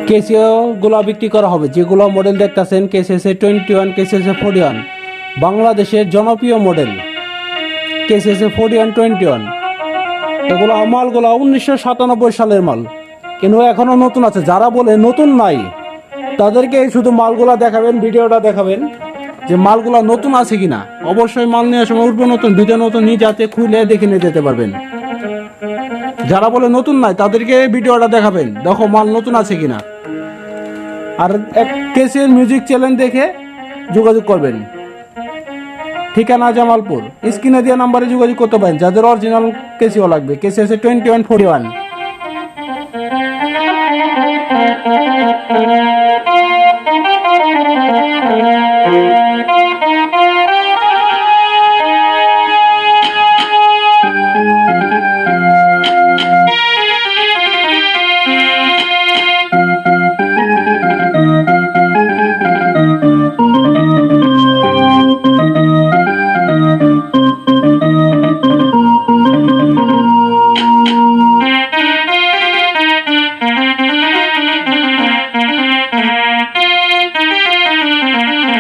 Casio গুলা বিক্রি করা হবে, যেগুলো মডেল দেখতেছেন কেসিএস 21, কেসিএস 41, বাংলাদেশের জনপ্রিয় মডেল কেসিএস 41, 21। এগুলো মালগুলো 1997 সালের মাল, কিন্তু এখনো নতুন আছে। যারা বলে নতুন নাই তাদেরকে শুধু মালগুলা দেখাবেন, ভিডিওটা দেখাবেন যে মালগুলা নতুন আছে কিনা। অবশ্যই মাল নেওয়ার সময় উঠবে নতুন, ভিডিও নতুন, নিয়ে যাতে খুলে দেখে নিয়ে যেতে পারবেন। যারা বলে নতুন নাই তাদেরকে ভিডিওটা দেখাবেন, দেখো মাল নতুন আছে কিনা। আর এক কেসিএর মিউজিক চ্যানেল দেখে যোগাযোগ করবেন। ঠিকানা জামালপুর। স্ক্রিনে দেওয়া নাম্বারে যোগাযোগ করতে পারেন যাদের অরিজিনাল কেসিও লাগবে। কেসিএস 21, 41। Thank you.